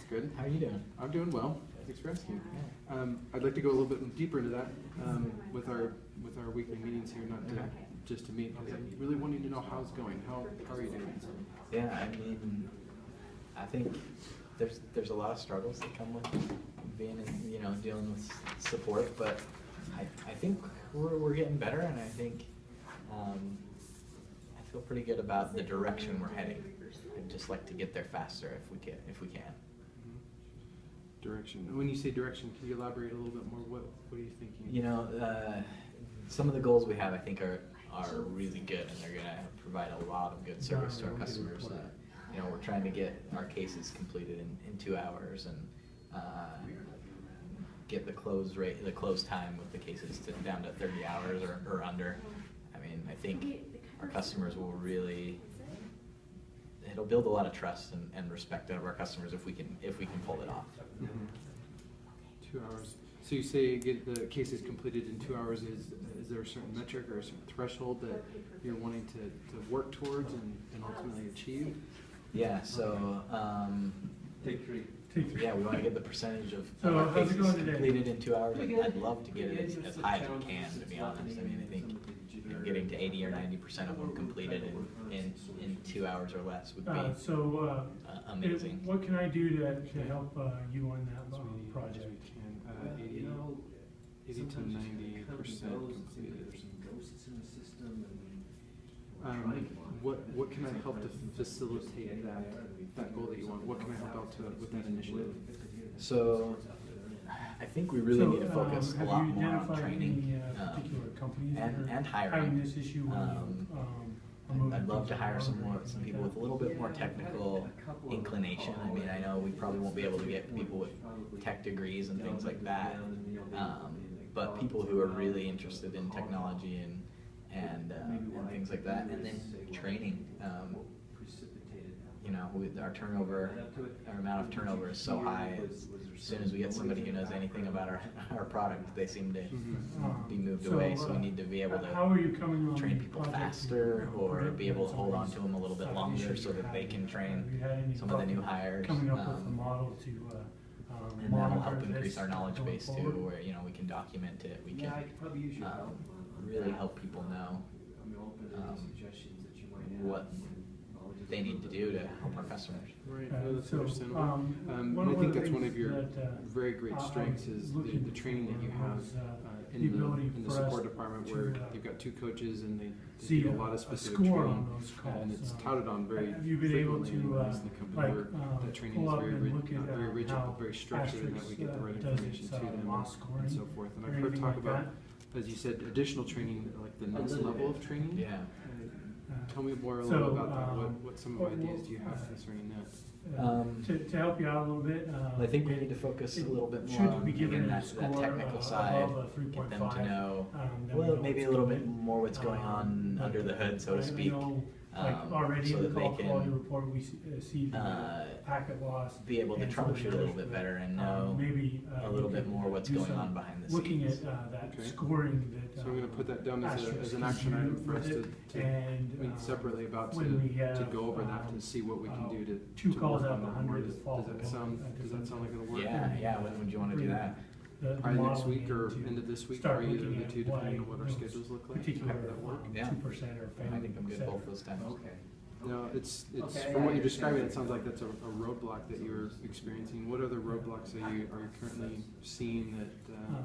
good. How are you doing? I'm doing well. Thanks for asking. I'd like to go a little bit deeper into that with our weekly meetings here, not to, just to meet. I'm really wanting to know how it's going. How are you doing? Yeah, I mean, I think there's a lot of struggles that come with being in, dealing with support, but I think we're getting better, and I think I feel pretty good about the direction we're heading. I'd just like to get there faster if we can. Direction. When you say direction, can you elaborate a little bit more? What are you thinking? Some of the goals we have, I think, are really good, and they're going to provide a lot of good service to our customers. We're trying to get our cases completed in 2 hours, and get the close time with the cases down to 30 hours or under. I mean, I think our customers will really. It'll build a lot of trust and respect out of our customers if we can pull it off. Mm-hmm. 2 hours. So you say get the cases completed in 2 hours. Is there a certain metric or a certain threshold that you're wanting to work towards and ultimately achieve? Yeah. So Take three. Yeah, we want to get the percentage of So our how's it cases going today? completed in 2 hours. I'd love to get it as high as we can, to be honest. I mean, I think getting to 80 or 90% of them completed in 2 hours or less would be amazing. What can I do to help you on that project? 80 to 90% completed. What can I help to facilitate that goal that you want? What can I help out with that initiative? So I think we really need to focus a lot more on training and hiring. This issue I'd love to hire some people with a little bit more technical inclination. I mean, I know we probably won't be able to get people with tech degrees and things like that, but people who are really interested in technology and things like that, and then training. Our amount of turnover is so high. As soon as we get somebody who knows anything about our product, they seem to be moved away. So we need to be able to train people faster, or be able to hold on to them a little bit longer so that they can train some of the new hires. And that'll help increase our knowledge base too, where we can document it. We can really help people know what they need to do to help our customers. Right, no, that's understandable. And I think that's one of your very great strengths is the training that you have in the support department, where you've got 2 coaches and they do a lot of specific training, and it's touted on very frequently in the company where that training is very rigid, but very structured, and that we get the right information to them and so forth. And I've heard talk about, as you said, additional training, like the next level of training. Yeah. Tell me more a little about that. What some of ideas do you have concerning that? To help you out a little bit, I think we need to focus a little bit more on that technical side, get them to know, maybe a little bit more what's going on under the hood, so to speak, so that they can be able to troubleshoot a little bit better and know a little bit more what's going on behind the scenes. Looking at that scoring that. So I'm going to put that down as an action item for us to meet separately about to go over that and see what we can do to work on that more. Does that sound like it'll work? Yeah. When would you want to do that? Probably next week or end of this week, or either of the two, depending on what our schedules look like. Have that work? Yeah. 2% or I think I'm good both those times. Okay. No, it's from what you're describing, it sounds like that's a roadblock that you're experiencing. What other roadblocks are you currently seeing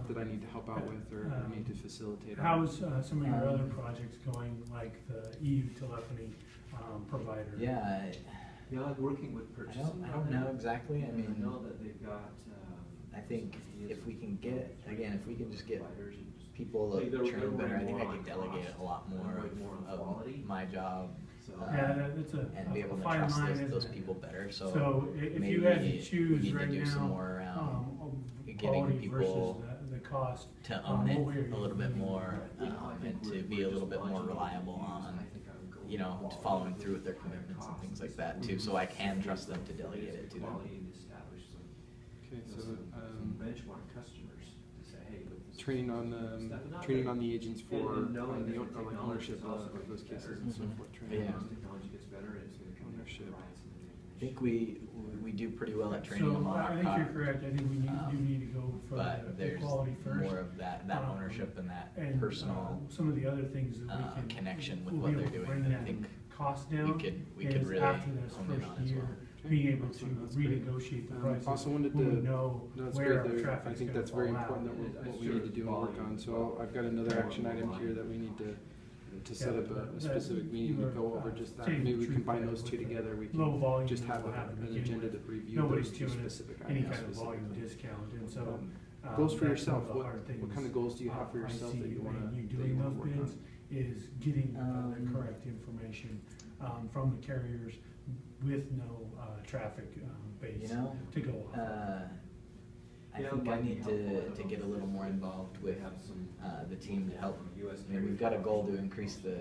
that I need to help out with or need to facilitate? How's some of your other projects going, like the EU telephony provider? Yeah, like working with purchasing. I don't know exactly. I mean, I know that they've got. I think if we can just get people trained better, I think I can delegate a lot more of my job. And be able to trust those people better. So if maybe you had to choose we need right to do now, some more around getting people the cost, to own it a little bit more, and to be a little bit more reliable on, following through with their commitments and things like that too. So I can trust them to delegate it to them. Okay, so benchmark customers to say, hey, training on the agents for ownership of those cases and so forth. Training on ownership. think we do pretty well at training them So on our I think you're product. correct, I think we do need to go for But the there's quality first. more of that ownership and that And, personal some of the other things that we can. connection with we'll what be they're able to doing bring that I that think cost we down. could is really after this hone in first on as year, well. being able to Awesome, that's great. renegotiate the prices. Also wanted when we to, know no, that's where great our there. I traffic's think gonna that's very fall out. important that what we need to do and work on. So I've got another action item here that we need to set up a specific meeting to go over just that. Maybe we combine those two together. We Low can volume just have that we'll have to an begin agenda with. to review Nobody's those two doing specific any items kind of volume specifically. discount, and so. Goals for that's one yourself, of the what hard things, kind of goals do you have for I yourself see that you when wanna, you that doing you wanna those work bids, on? is getting the Um, correct information, from the carriers with no, traffic, base You know, to go off. I think I need to get a little more involved with the team to help. I mean, we've got a goal to increase the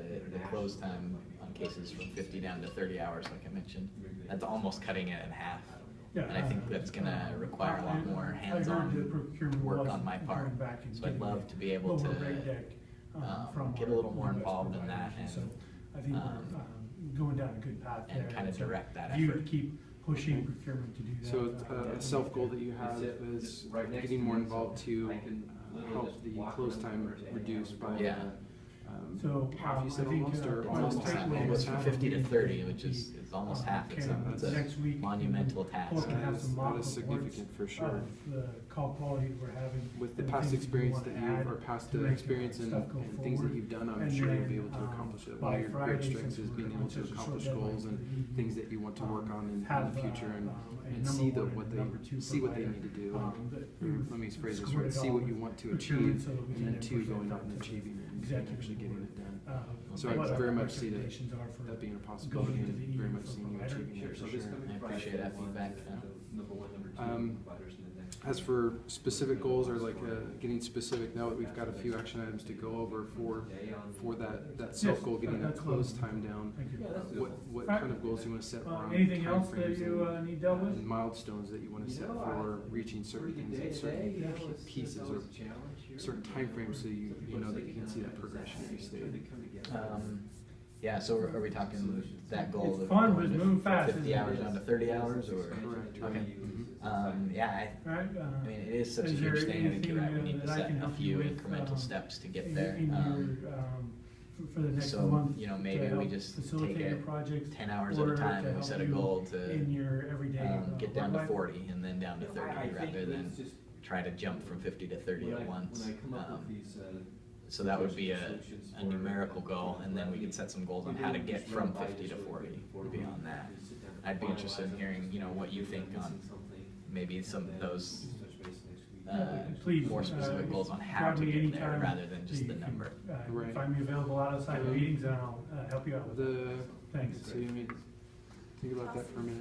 close time on cases from 50 down to 30 hours, like I mentioned. That's almost cutting it in half. Yeah, And I think that's gonna require a lot more I heard that hands-on procurement work was on my part. going back and So I'd getting love to be able lower to rate deck, from get a our little more US involved in that providers. and, So I think we're, going down a good path there. and kind of So direct that You effort. keep pushing procurement to do that. So definitely. a self-goal that you have is getting more involved to help the close time reduce by, Yeah. So, half you said I think, almost, or on the almost Almost, half? takeaway almost with from that 50 to would be 30, which is almost half. It's It's a next week. monumental task. We'll have some mock That is reports significant for sure. of the call quality we're having. With the and past things we experience wanna that you've, add or past to make experience and stuff go things that forward. you've done, I'm And sure you'll then, be able to accomplish it. One by of your Friday, great strengths since is being we're able on to such a short accomplish deadline goals for and the evening, things that you want to work on in have, the future and a see number one what and number two see what they provider, need to do. that Or we've let me phrase this scored right, it see all what you with want to procurement achieve so that we and can then two, push that going out out and to the achieving it and executive actually getting board. it done. Uh, So I what very our much see that, recommendations are for that being a going possibility to and the very EU much for seeing you provider. achieving it for So this sure. coming I Friday, appreciate that the feedback, ones, yeah. the number one, number two providers in the next. As for specific goals or like getting specific, now that we've got a few action items to go over for that self goal, getting that that's close what- time down, Thank you. what Alright. kind of goals do you want to set around Anything else that timeframes you, and- need dealt with? and milestones that you want to set for reaching certain things and certain pieces or certain timeframes so you know that you can see that progression that you stated. Yeah, so are we talking that goal It's of fun, going but to moving fast, 50 isn't it? hours down to 30 hours or? Correct. Okay. Yeah, Right, I mean, it is such a is there huge thing. I think you're right. We anything, need to that I set can a help few you with, incremental steps to get in there. your, for the next So, month? you know, to maybe we help just facilitate take your it projects, 10 hours at or a time to and we help set a you goal to in your everyday, get down to work life? 40 and then down to 30 rather than try to jump from 50 to 30 at once. So that would be a numerical goal, and then we could set some goals on how to get from 50 to 40 beyond that. I'd be interested in hearing, you know, what you think on maybe some of those Please, more specific goals on how grab to me get there anytime rather than that just you the can, number. Right. Find me available outside of meetings and I'll, help you out with that. The, Thanks. so you may think about that for a minute.